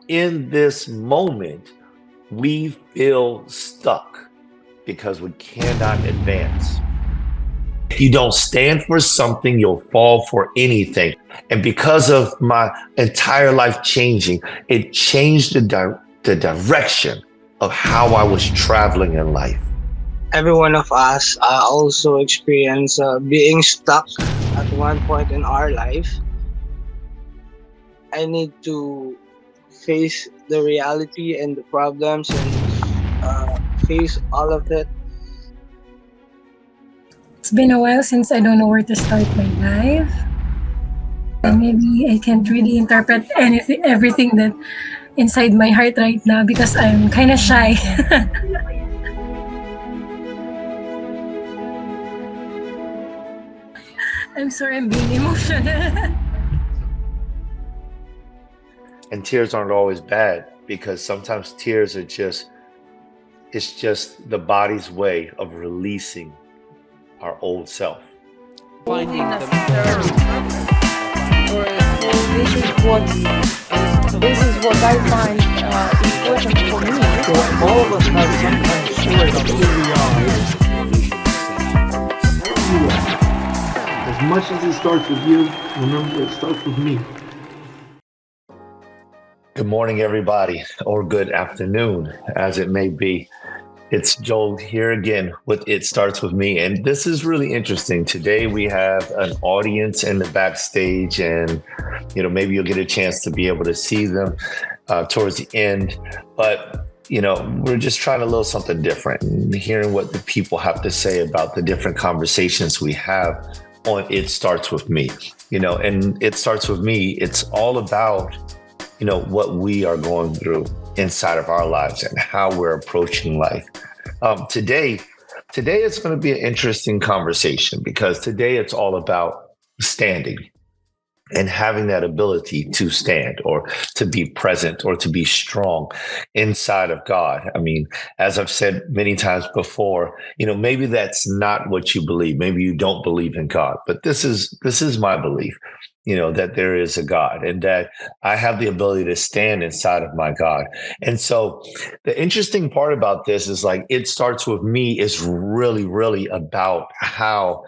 In this moment, we feel stuck because we cannot advance. If you don't stand for something, you'll fall for anything. And because of my entire life changing, it changed the direction of how I was traveling in life. Every one of us also experience being stuck at one point in our life. I need to face the reality and the problems and face all of it. It's been a while since I don't know where to start my life. And maybe I can't really interpret anything, everything that inside my heart right now because I'm kind of shy. I'm sorry, I'm being emotional. And tears aren't always bad because sometimes tears are it's just the body's way of releasing our old self. Finding themselves. Or this is what I find important for me. So all of us have some kind of story about who we are. As much as it starts with you, remember it starts with me. Good morning, everybody, or good afternoon, as it may be. It's Joel here again with It Starts With Me. And this is really interesting. Today we have an audience in the backstage, and maybe you'll get a chance to be able to see them towards the end. But we're just trying a little something different and hearing what the people have to say about the different conversations we have on It Starts With Me. And It Starts With Me, it's all about what we are going through inside of our lives and how we're approaching life. Today it's going to be an interesting conversation because today it's all about standing and having that ability to stand or to be present or to be strong inside of God. I mean, as I've said many times before, maybe that's not what you believe. Maybe you don't believe in God, but this is my belief. That there is a God and that I have the ability to stand inside of my God. And so the interesting part about this is It Starts With Me is really, really about how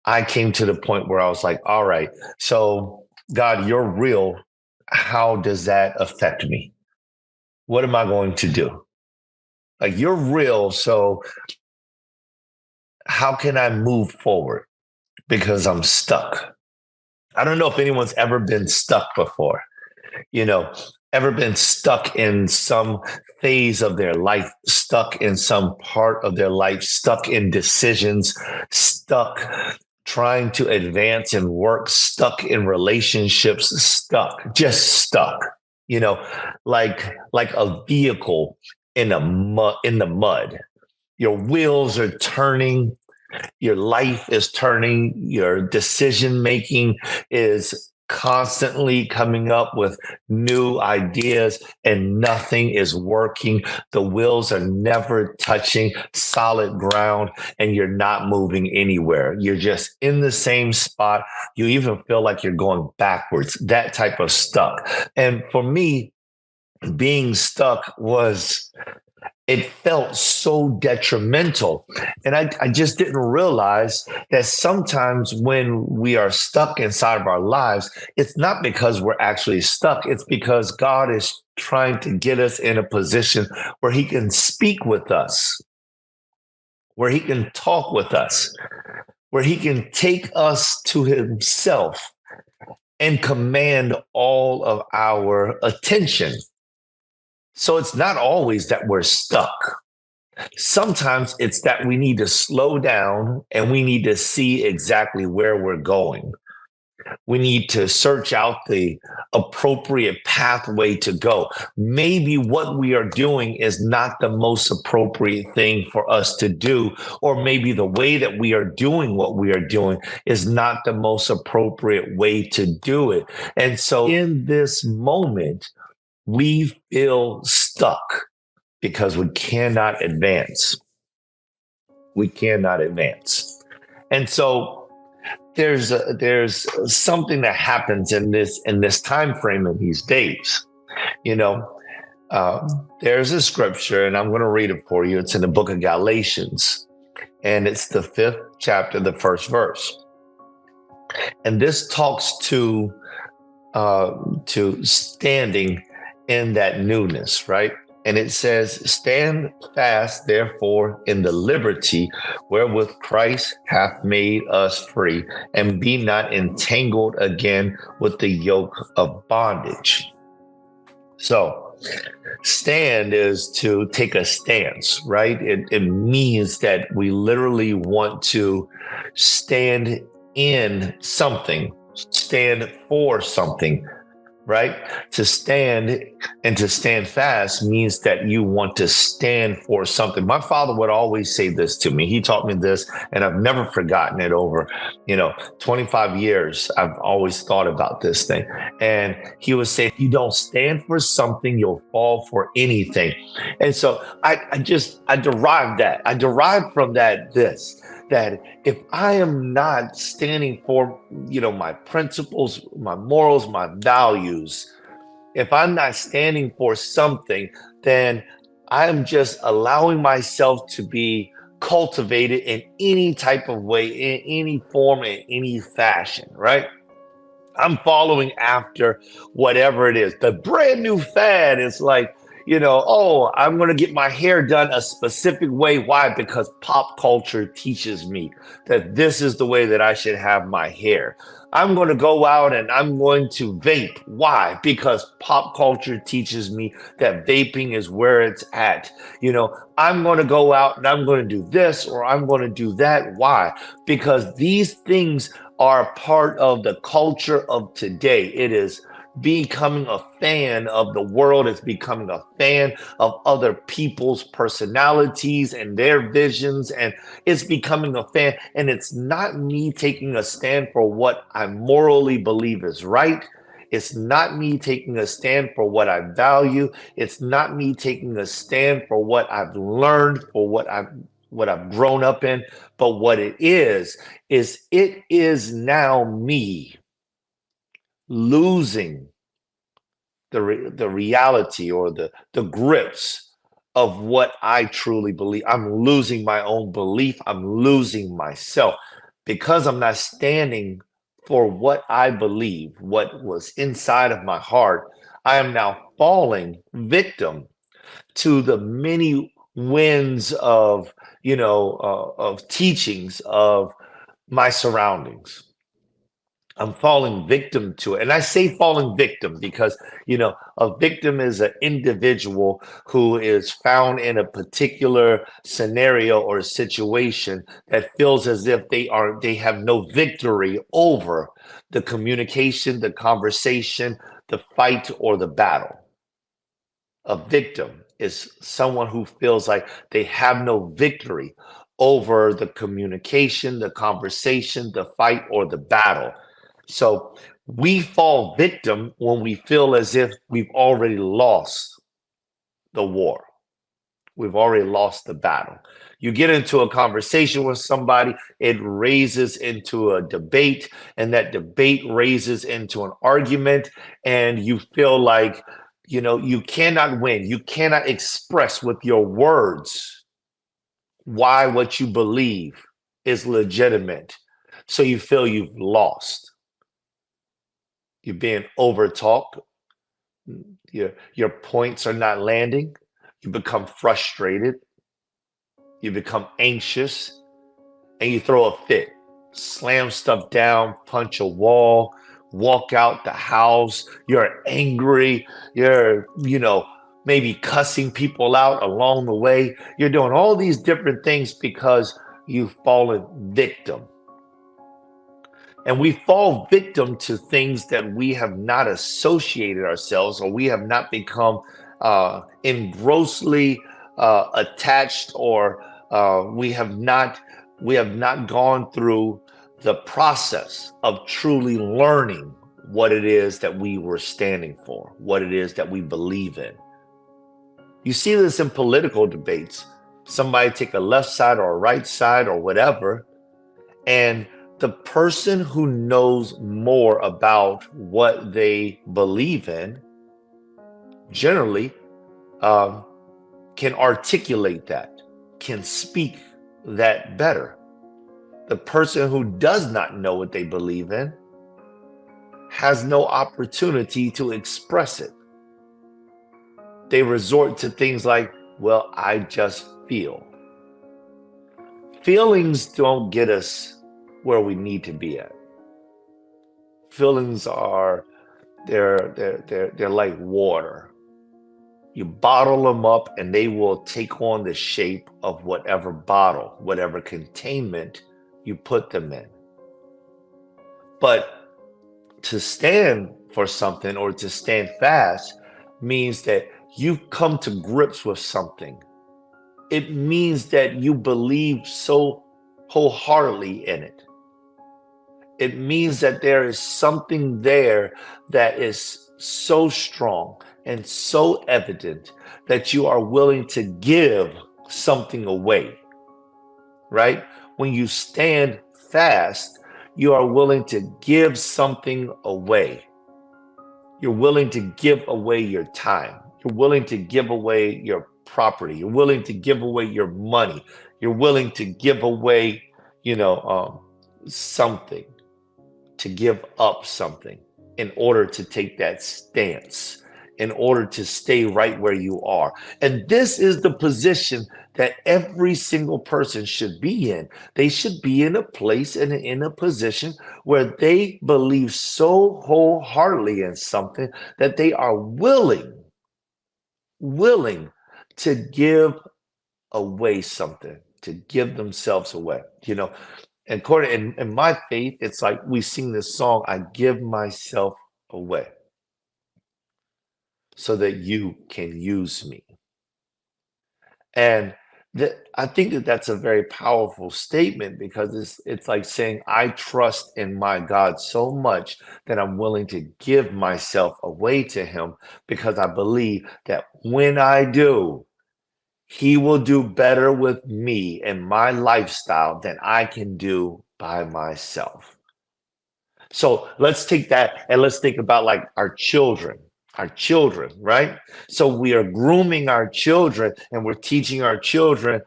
I came to the point where I was like, all right, so God, you're real. How does that affect me? What am I going to do? You're real. So how can I move forward? Because I'm stuck. I don't know if anyone's ever been stuck before, ever been stuck in some phase of their life, stuck in some part of their life, stuck in decisions, stuck trying to advance in work, stuck in relationships, just stuck, like a vehicle in the mud. Your wheels are turning. Your life is turning, your decision making is constantly coming up with new ideas and nothing is working. The wheels are never touching solid ground and you're not moving anywhere. You're just in the same spot. You even feel like you're going backwards, that type of stuck. And for me, being stuck it felt so detrimental. And I just didn't realize that sometimes when we are stuck inside of our lives, it's not because we're actually stuck. It's because God is trying to get us in a position where he can speak with us, where he can talk with us, where he can take us to himself and command all of our attention. So it's not always that we're stuck. Sometimes it's that we need to slow down and we need to see exactly where we're going. We need to search out the appropriate pathway to go. Maybe what we are doing is not the most appropriate thing for us to do, or maybe the way that we are doing what we are doing is not the most appropriate way to do it. And so in this moment, we feel stuck because we cannot advance. We cannot advance. And so there's something that happens in this time frame of these days. There's a scripture, and I'm going to read it for you. It's in the book of Galatians, and it's the 5th chapter, the 1st verse. And this talks to standing in that newness, right? And it says, "Stand fast, therefore, in the liberty wherewith Christ hath made us free, and be not entangled again with the yoke of bondage." So, stand is to take a stance, right? It means that we literally want to stand in something, stand for something, right? To stand and to stand fast means that you want to stand for something. My father would always say this to me. He taught me this, and I've never forgotten it. Over 25 years, I've always thought about this thing. And he would say, if you don't stand for something, you'll fall for anything. And so I derived that. I derived from that that if I am not standing for, my principles, my morals, my values, if I'm not standing for something, then I'm just allowing myself to be cultivated in any type of way, in any form, in any fashion, right? I'm following after whatever it is. The brand new fad is like, I'm going to get my hair done a specific way. Why? Because pop culture teaches me that this is the way that I should have my hair. I'm going to go out and I'm going to vape. Why? Because pop culture teaches me that vaping is where it's at. I'm going to go out and I'm going to do this or I'm going to do that. Why? Because these things are part of the culture of today. It is becoming a fan of the world. It's becoming a fan of other people's personalities and their visions. And it's becoming a fan. And it's not me taking a stand for what I morally believe is right. It's not me taking a stand for what I value. It's not me taking a stand for what I've learned, for what I've grown up in. But what it is it is now me losing the reality or the grips of what I truly believe. I'm losing my own belief. I'm losing myself because I'm not standing for what I believe, what was inside of my heart. I am now falling victim to the many winds of of teachings of my surroundings. I'm falling victim to it. And I say falling victim because, a victim is an individual who is found in a particular scenario or situation that feels as if they have no victory over the communication, the conversation, the fight, or the battle. A victim is someone who feels like they have no victory over the communication, the conversation, the fight, or the battle. So we fall victim when we feel as if we've already lost the war. We've already lost the battle. You get into a conversation with somebody, it raises into a debate, and that debate raises into an argument, and you feel like, you cannot win. You cannot express with your words why what you believe is legitimate. So you feel you've lost. You're being overtalked. Your points are not landing. You become frustrated. You become anxious, and you throw a fit. Slam stuff down, punch a wall, walk out the house. You're angry. You're, maybe cussing people out along the way. You're doing all these different things because you've fallen victim. And we fall victim to things that we have not associated ourselves, or we have not become engrossly attached, or we have not gone through the process of truly learning what it is that we were standing for, what it is that we believe in. You see this in political debates. Somebody take a left side or a right side or whatever, and the person who knows more about what they believe in generally um, can articulate that, can speak that better. The person who does not know what they believe in has no opportunity to express it. They resort to things like, well, I just feel. Feelings don't get us where we need to be at. Feelings are they're like water. You bottle them up and they will take on the shape of whatever bottle, whatever containment you put them in. But to stand for something or to stand fast means that you've come to grips with something. It means that you believe so wholeheartedly in it. It means that there is something there that is so strong and so evident that you are willing to give something away, right? When you stand fast, you are willing to give something away. You're willing to give away your time. You're willing to give away your property. You're willing to give away your money. You're willing to give away, something, to give up something in order to take that stance, in order to stay right where you are. And this is the position that every single person should be in. They should be in a place and in a position where they believe so wholeheartedly in something that they are willing to give away something, to give themselves away. And according in my faith, it's like we sing this song, I give myself away so that you can use me. And I think that that's a very powerful statement because it's like saying, I trust in my God so much that I'm willing to give myself away to him because I believe that when I do, he will do better with me and my lifestyle than I can do by myself. So let's take that and let's think about like our children, right? So we are grooming our children and we're teaching our children,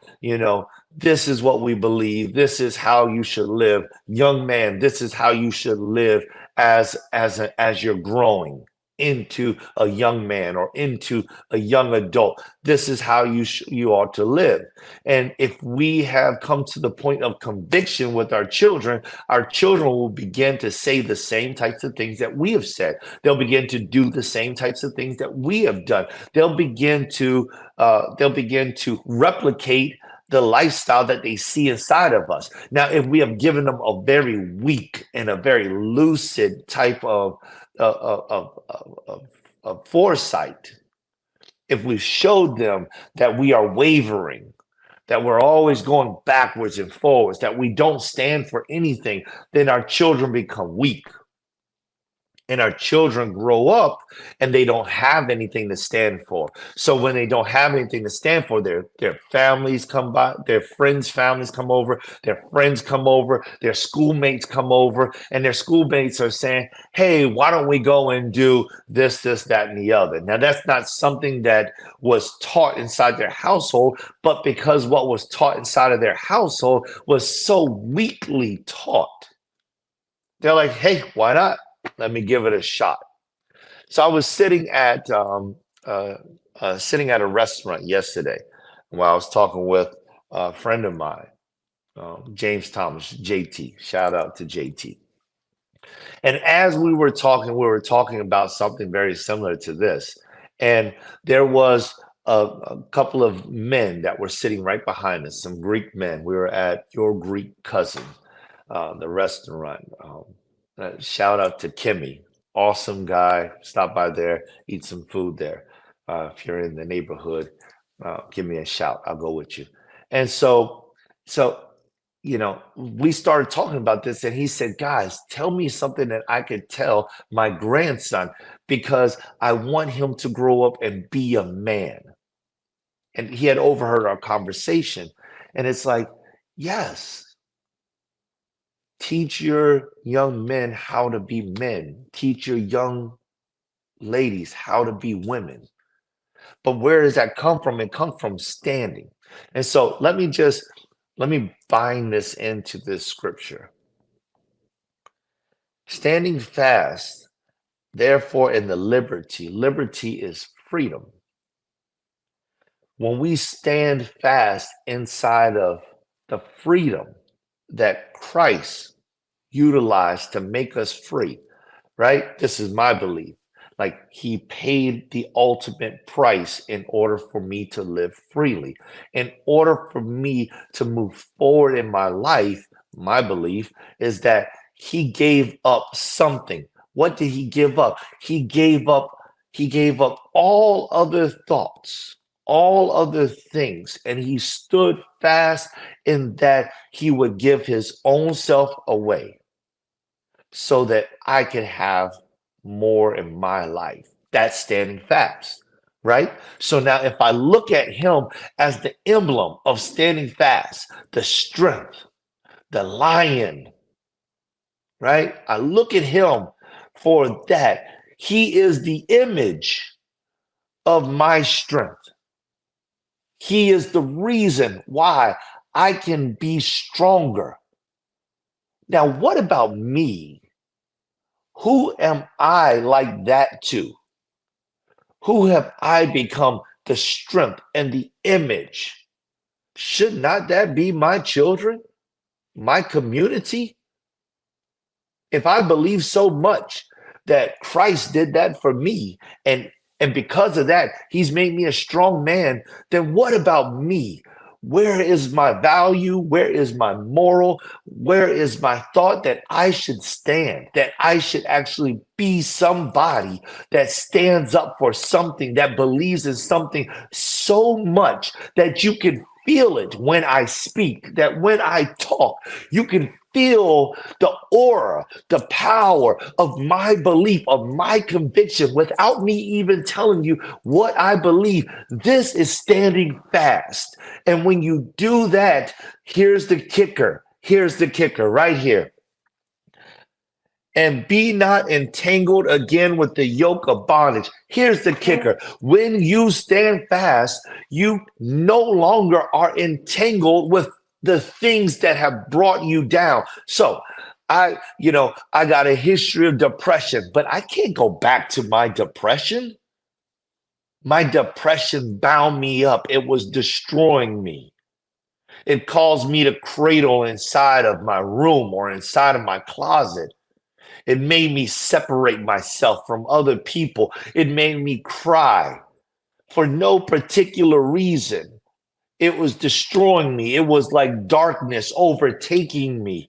this is what we believe. This is how you should live. Young man, this is how you should live as you're growing into a young man or into a young adult. This is how you ought to live. And if we have come to the point of conviction with our children will begin to say the same types of things that we have said. They'll begin to do the same types of things that we have done. They'll begin to replicate the lifestyle that they see inside of us. Now, if we have given them a very weak and a very lucid type of foresight, if we showed them that we are wavering, that we're always going backwards and forwards, that we don't stand for anything, then our children become weak. And our children grow up and they don't have anything to stand for. So when they don't have anything to stand for, their families come by, their friends' families come over, their friends come over, their schoolmates come over, and their schoolmates are saying, hey, why don't we go and do this, that, and the other? Now, that's not something that was taught inside their household, but because what was taught inside of their household was so weakly taught, they're like, hey, why not? Let me give it a shot. So I was sitting at a restaurant yesterday while I was talking with a friend of mine, James Thomas, JT. Shout out to JT. And as we were talking about something very similar to this. And there was a couple of men that were sitting right behind us, some Greek men. We were at Your Greek Cousin, the restaurant. Shout out to Kimmy, awesome guy. Stop by there, eat some food there. If you're in the neighborhood, give me a shout. I'll go with you. And so we started talking about this, and he said, "Guys, tell me something that I could tell my grandson because I want him to grow up and be a man." And he had overheard our conversation, and it's like, yes. Teach your young men how to be men. Teach your young ladies how to be women. But where does that come from? It comes from standing. And so let me bind this into this scripture. Standing fast, therefore, in the liberty is freedom. When we stand fast inside of the freedom that Christ utilized to make us free, right? This is my belief. Like he paid the ultimate price in order for me to live freely. In order for me to move forward in my life, my belief is that he gave up something. What did he give up? He gave up all other thoughts, all other things, and he stood fast in that he would give his own self away so that I could have more in my life. That's standing fast, right? So now if I look at him as the emblem of standing fast, the strength, the lion, right? I look at him for that. He is the image of my strength. He is the reason why I can be stronger. Now, what about me? Who am I like that to? Who have I become the strength and the image? Should not that be my children, my community? If I believe so much that Christ did that for me, and because of that, he's made me a strong man, then what about me? Where is my value? Where is my moral? Where is my thought that I should stand, that I should actually be somebody that stands up for something, that believes in something so much that you can feel it when I speak, that when I talk, you can feel the aura, the power of my belief, of my conviction without me even telling you what I believe. This is standing fast. And when you do that, here's the kicker. Here's the kicker right here. And be not entangled again with the yoke of bondage. Here's the kicker. When you stand fast, you no longer are entangled with the things that have brought you down. So I got a history of depression, but I can't go back to my depression. My depression bound me up. It was destroying me. It caused me to cradle inside of my room or inside of my closet. It made me separate myself from other people. It made me cry for no particular reason. It was destroying me. It was like darkness overtaking me.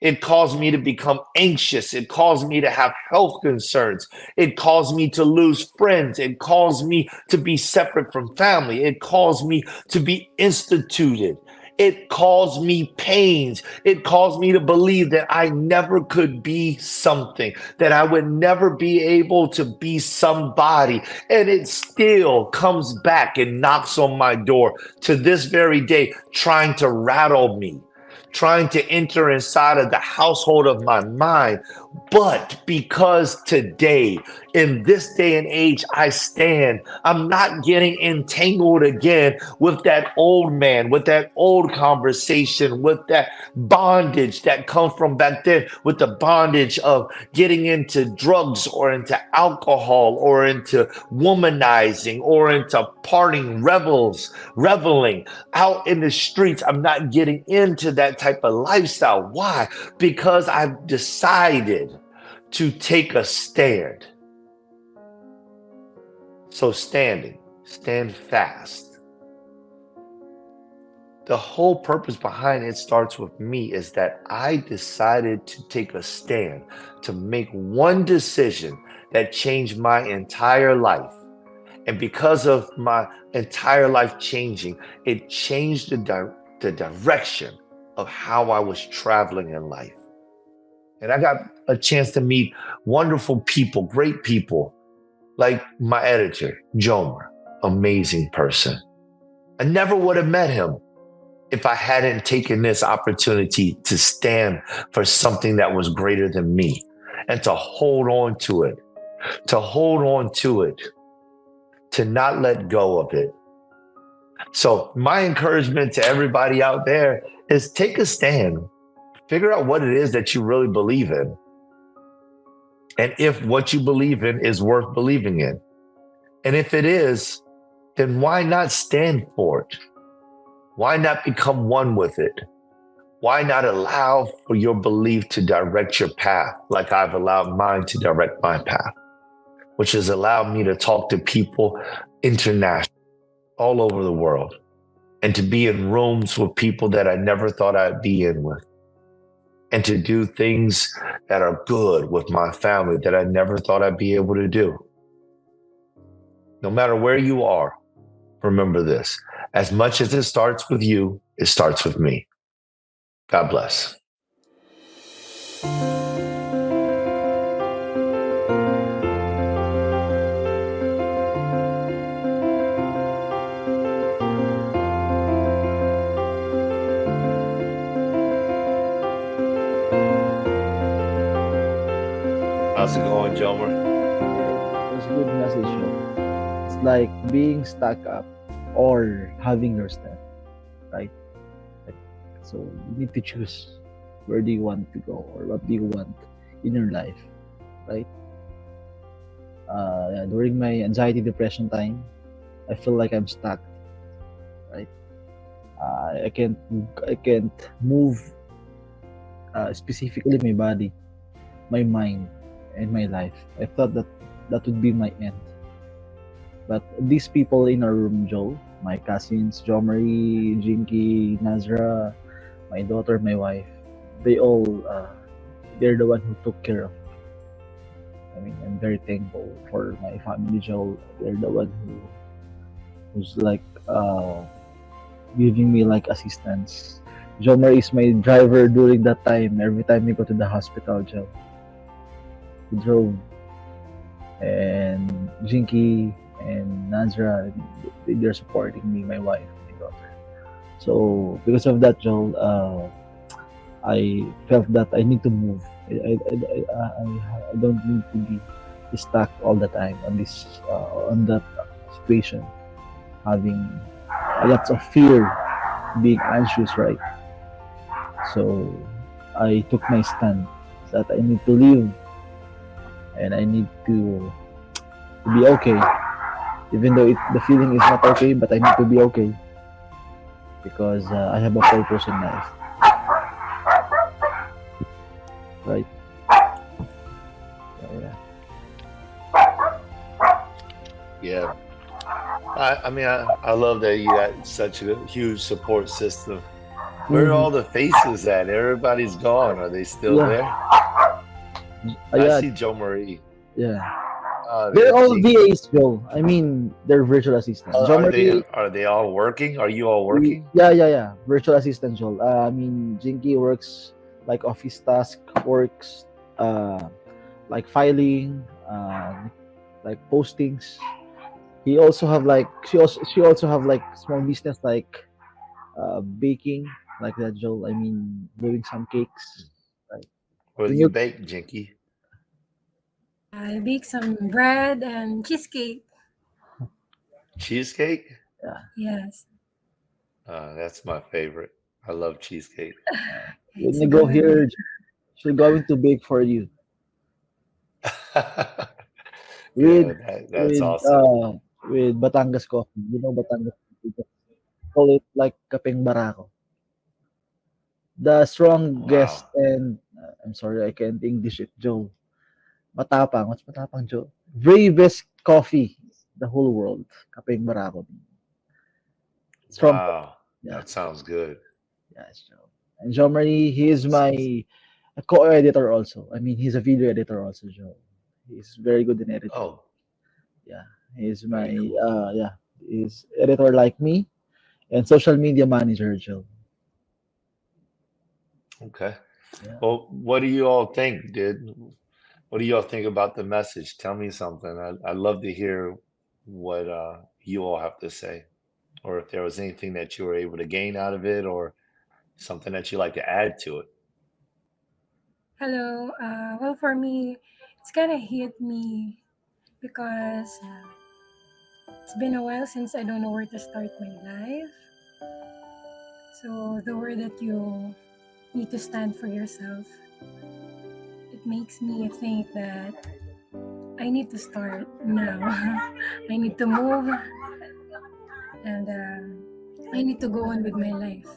It caused me to become anxious. It caused me to have health concerns. It caused me to lose friends. It caused me to be separate from family. It caused me to be instituted. It caused me pains. It caused me to believe that I never could be something, that I would never be able to be somebody. And it still comes back and knocks on my door to this very day, trying to rattle me, trying to enter inside of the household of my mind. But because today, in this day and age, I stand, I'm not getting entangled again with that old man, with that old conversation, with that bondage that comes from back then, with the bondage of getting into drugs or into alcohol or into womanizing or into partying, reveling out in the streets. I'm not getting into that type of lifestyle. Why? Because I've decided to take a stand. So stand fast. The whole purpose behind it starts with me is that I decided to take a stand, to make one decision that changed my entire life. And because of my entire life changing, it changed the direction of how I was traveling in life. And I got a chance to meet wonderful people, great people, like my editor, Jomer, amazing person. I never would have met him if I hadn't taken this opportunity to stand for something that was greater than me and to hold on to it, to to not let go of it. So, my encouragement to everybody out there is take a stand, figure out what it is that you really believe in, and if what you believe in is worth believing in. And if it is, then why not stand for it? Why not become one with it? Why not allow for your belief to direct your path like I've allowed mine to direct my path, which has allowed me to talk to people internationally, all over the world, and to be in rooms with people that I never thought I'd be in with, and to do things that are good with my family that I never thought I'd be able to do. No matter where you are, remember this. As much as it starts with you, it starts with me. God bless. How's it going, Jomer? It was a good message, show. It's like being stuck up or having your stand, right? Like, so you need to choose where do you want to go or what do you want in your life, right? Yeah, during my anxiety depression time, I feel like I'm stuck, right? I can't move, specifically my body, my mind, and my life. I thought that that would be my end. But these people in our room, Joel, my cousins, Jo Marie, Jinky, Nazra, my daughter, my wife, they all, they're the one who took care of me. I mean, I'm very thankful for my family, Joel. They're the one who's like giving me like assistance. Jo Marie is my driver during that time. Every time we go to the hospital, Joe, he drove. And Jinky and Nazra, they're supporting me, my wife, my daughter. So because of that, Joel, I felt that I need to move. I don't need to be stuck all the time on this on that situation, having lots of fear, being anxious, right? So I took my stand that I need to live and I need to be okay, even though the feeling is not okay, but I need to be okay because I have a purpose in life, right? So, Yeah. I love that you got such a huge support system. Where are all the faces at? Everybody's gone. Are they still Yeah. there? Yeah, I see Jo Marie. yeah. There's They're all Jinky. VAs, Joe. I mean, they're virtual assistants. Jo Marie, Are they all working? Are you all working? yeah. Virtual assistant, Joel. I mean, Jinky works like office task, works like filing, like postings. He also have like she also have like small business like baking like that, Joel. I mean, doing some cakes. Right? What do When you you bake, Jinky? I bake some bread and cheesecake. Cheesecake? Yes, That's my favorite. I love cheesecake. when it's you go good. here, she's going to bake for you with Yeah, that's with awesome. uh with Batangas coffee. You know Batangas coffee. Just call it like kapeng barako. The strongest Wow. and I'm sorry I can't English it, Joe. Matapang. What's matapang, Joe? Bravest coffee the whole world. Kapeng barako. Strong coffee. Wow. Yeah, That sounds good. yes, Joe. And Jean Marie, he is my co-editor also. I mean, he's a video editor also, Joe. He's very good in editing. Oh, Yeah, he's my very cool. yeah, he's editor like me and social media manager, Joe. Okay. Yeah. Well, what do you all think, dude? What do you all think about the message? Tell me something. I'd love to hear what you all have to say, or if there was anything that you were able to gain out of it, or something that you like to add to it. Hello. Well, for me, it's kind of hit me because It's been a while since I don't know where to start my life. So the word that you need to stand for yourself, it makes me think that I need to start now. I need to move and I need to go on with my life.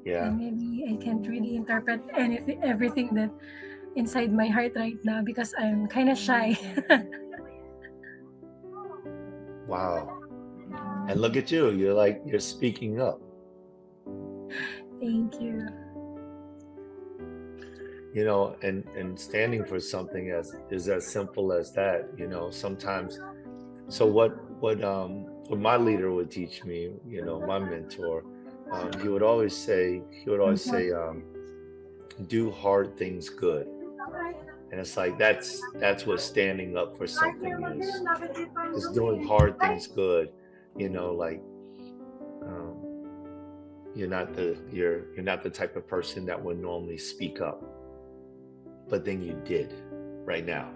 Yeah. And maybe I can't really interpret anything, everything that inside my heart right now because I'm kind of shy. Wow. And look at you. You're speaking up. Thank you. And standing for something as is as simple as that. Sometimes. So what my leader would teach me, my mentor, he would always say, do hard things good. And it's like that's what standing up for something is doing hard things good. Like you're not the type of person that would normally speak up, but then you did right now.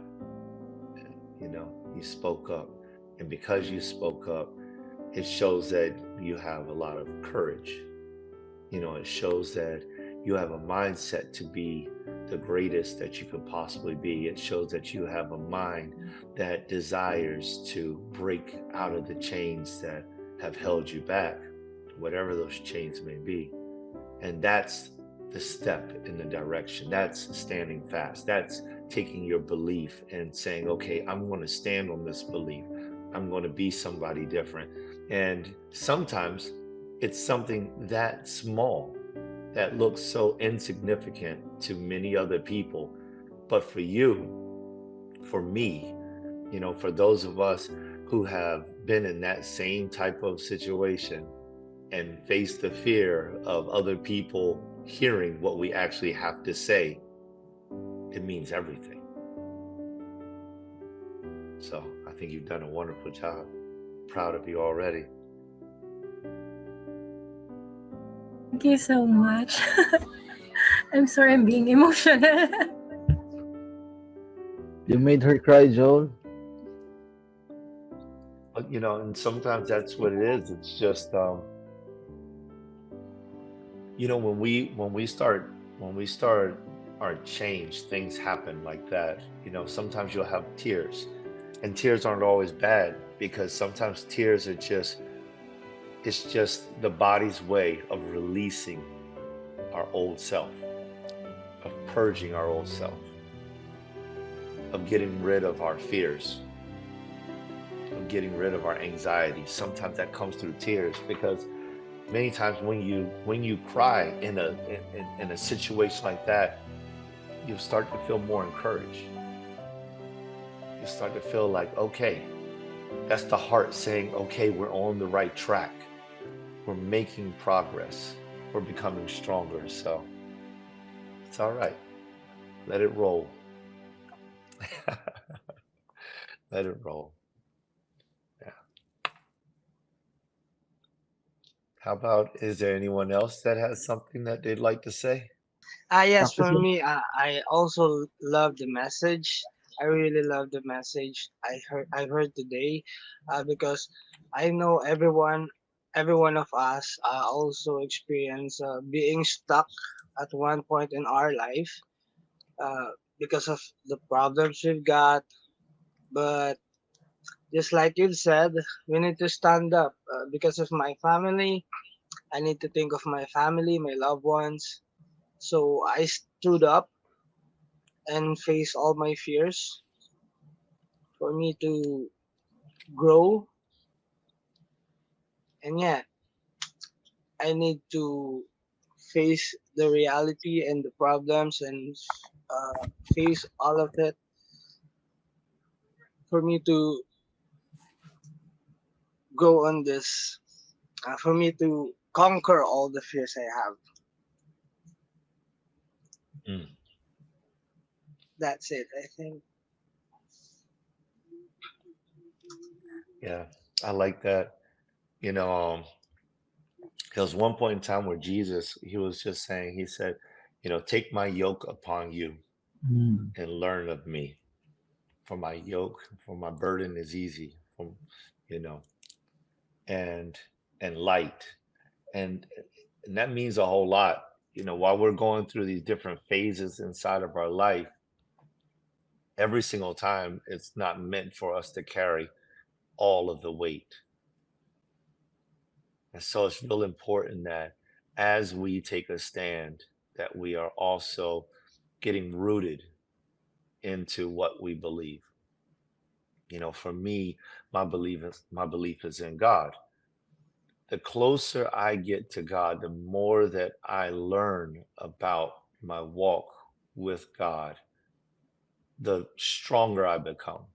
You spoke up, and because you spoke up, it shows that you have a lot of courage. It shows that you have a mindset to be the greatest that you could possibly be. It shows that you have a mind that desires to break out of the chains that have held you back, whatever those chains may be. And that's the step in the direction. That's standing fast. That's taking your belief and saying, okay, I'm going to stand on this belief. I'm going to be somebody different. And sometimes it's something that small that looks so insignificant to many other people. But for you, for me, for those of us who have been in that same type of situation and faced the fear of other people hearing what we actually have to say, it means everything. So I think you've done a wonderful job. Proud of you already. Thank you so much. I'm sorry I'm being emotional. You made her cry, Joel. But and sometimes that's what it is. It's just when we start our change, things happen like that. Sometimes you'll have tears, and tears aren't always bad, because sometimes tears are it's just the body's way of releasing our old self, of purging our old self, of getting rid of our fears, of getting rid of our anxiety. Sometimes that comes through tears, because many times when you cry in a situation like that, you start to feel more encouraged. You start to feel like, okay, that's the heart saying, okay, we're on the right track. We're making progress. We're becoming stronger. So it's all right. Let it roll. Let it roll. Yeah. How about, is there anyone else that has something that they'd like to say? Yes, Practice for it. me, I also love the message. I really love the message I heard today, because I know every one of us also experience being stuck at one point in our life, because of the problems we've got. But just like you said, we need to stand up, because of my family. I need to think of my family, my loved ones. So I stood up and face all my fears for me to grow. And yeah, I need to face the reality and the problems and face all of it for me to go on this, for me to conquer all the fears I have. Mm, That's it, I think. yeah, I like that. You know, there was one point in time where Jesus, he was just saying, he said, take my yoke upon you Mm. and learn of me. For my yoke, for my burden is easy, from, you know, and light. And that means a whole lot. While we're going through these different phases inside of our life, every single time it's not meant for us to carry all of the weight. And so it's real important that as we take a stand, that we are also getting rooted into what we believe. For me, my belief is in God. The closer I get to God, the more that I learn about my walk with God, the stronger I become.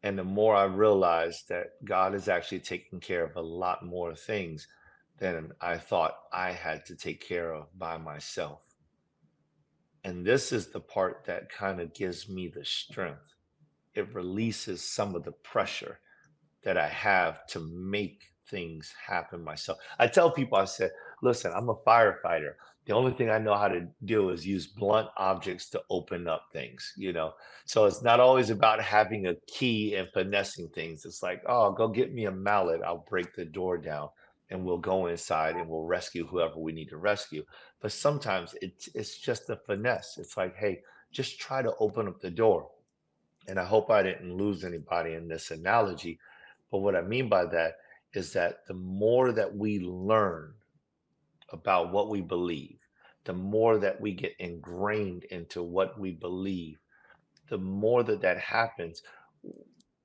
And the more I realize that God is actually taking care of a lot more things than I thought I had to take care of by myself. And this is the part that kind of gives me the strength. It releases some of the pressure that I have to make things happen myself. I tell people, I said, listen, I'm a firefighter. The only thing I know how to do is use blunt objects to open up things. So it's not always about having a key and finessing things. It's like, oh, go get me a mallet. I'll break the door down and we'll go inside and we'll rescue whoever we need to rescue. But sometimes it's just a finesse. It's like, hey, just try to open up the door. And I hope I didn't lose anybody in this analogy. But what I mean by that is that the more that we learn about what we believe, the more that we get ingrained into what we believe, the more that happens,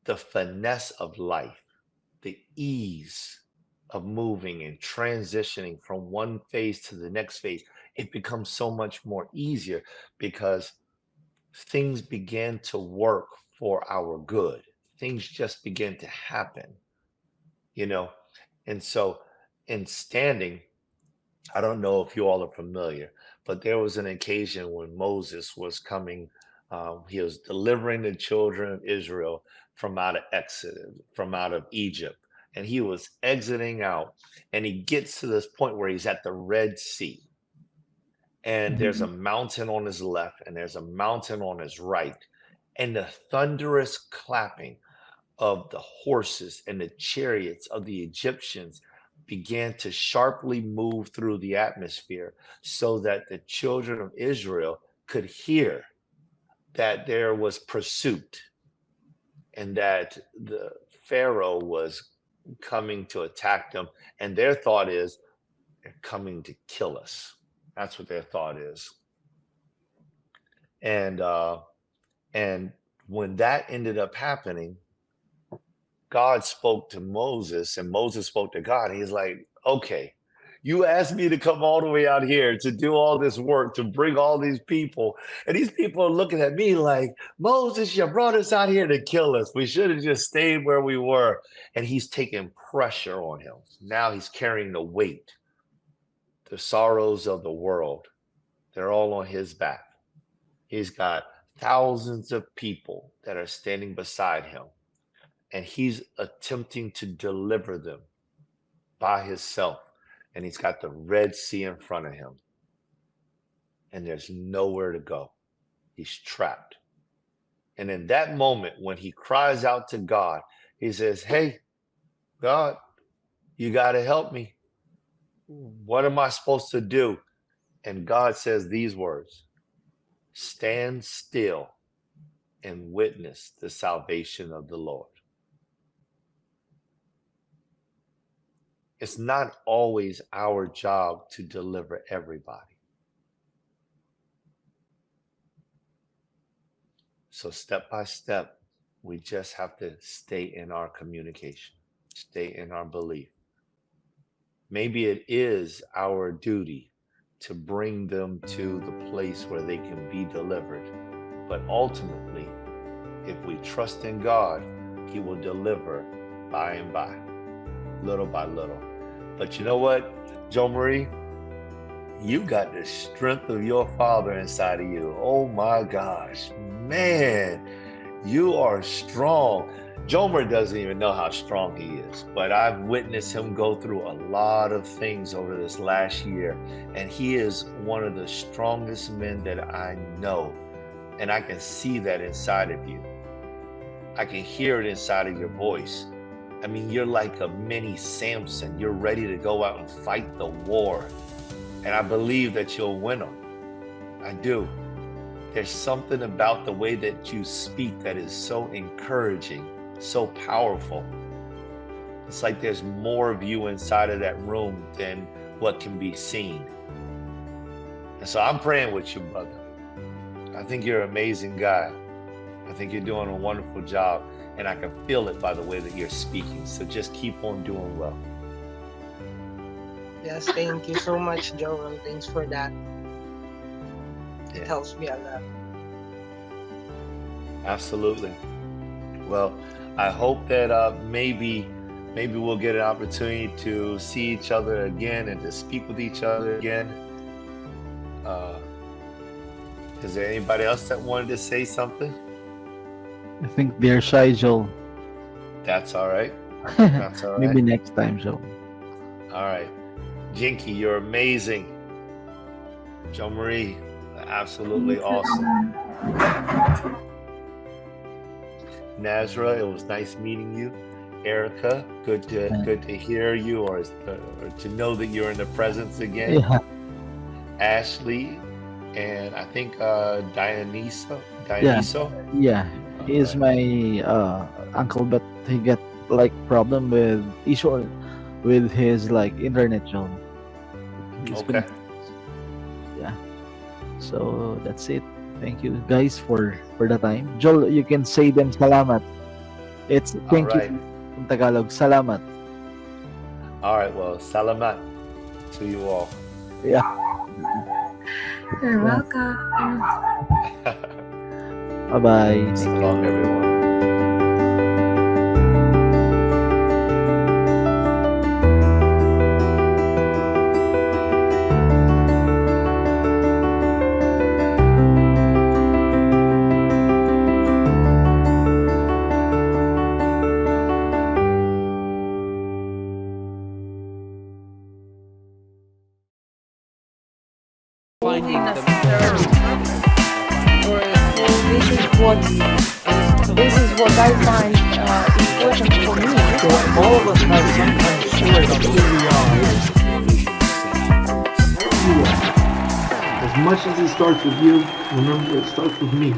the finesse of life, the ease of moving and transitioning from one phase to the next phase, it becomes so much more easier because things begin to work for our good. Things just begin to happen, you know? And so in standing, I don't know if you all are familiar, but there was an occasion when Moses was coming, he was delivering the children of Israel from out of Exodus, from out of Egypt. And he was exiting out, and he gets to this point where he's at the Red Sea. And there's a mountain on his left, and there's a mountain on his right. And the thunderous clapping of the horses and the chariots of the Egyptians began to sharply move through the atmosphere so that the children of Israel could hear that there was pursuit and that the Pharaoh was coming to attack them. And their thought is, they're coming to kill us. That's what their thought is. And when that ended up happening, God spoke to Moses and Moses spoke to God. He's like, okay, you asked me to come all the way out here to do all this work, to bring all these people. And these people are looking at me like, Moses, you brought us out here to kill us. We should have just stayed where we were. And he's taking pressure on him. Now he's carrying the weight, the sorrows of the world. They're all on his back. He's got thousands of people that are standing beside him. And he's attempting to deliver them by himself. And he's got the Red Sea in front of him. And there's nowhere to go. He's trapped. And in that moment, when he cries out to God, he says, hey, God, you got to help me. What am I supposed to do? And God says these words, stand still and witness the salvation of the Lord. It's not always our job to deliver everybody. So step by step, we just have to stay in our communication, stay in our belief. Maybe it is our duty to bring them to the place where they can be delivered. But ultimately, if we trust in God, he will deliver by and by, little by little. But you know what, Joe Marie? You got the strength of your father inside of you. Oh my gosh, man, you are strong. Jomer doesn't even know how strong he is, but I've witnessed him go through a lot of things over this last year, and he is one of the strongest men that I know, and I can see that inside of you. I can hear it inside of your voice. I mean, you're like a mini Samson. You're ready to go out and fight the war. And I believe that you'll win them. I do. There's something about the way that you speak that is so encouraging, so powerful. It's like there's more of you inside of that room than what can be seen. And so I'm praying with you, brother. I think you're an amazing guy. I think you're doing a wonderful job, and I can feel it by the way that you're speaking. So just keep on doing well. Yes, thank you so much, Joel. Thanks for that. It Yeah. helps me a lot. Absolutely. Well, I hope that maybe we'll get an opportunity to see each other again and to speak with each other again. Is there anybody else that wanted to say something? I think they're shy, Joel. That's all right. That's all right. Maybe next time, Joel. All right. Jinky, you're amazing. Jo Marie, absolutely awesome. Nazra, it was nice meeting you. Erica, good to hear you or to know that you're in the presence again. Yeah. Ashley, and I think Dionyso. Yeah. He is my uncle, but he got like problem with issue with his like internet, Joel. He's been- Okay. yeah. So that's it. Thank you guys for the time. Joel, you can say them salamat. It's thank All right. you in Tagalog. Salamat. All right. Well, salamat to you all. Yeah. You're welcome. Bye-bye. So long, everyone. finding themselves or this is what I find important for me. So all of us have some kind of story of who we are. As much as it starts with you, remember it starts with me.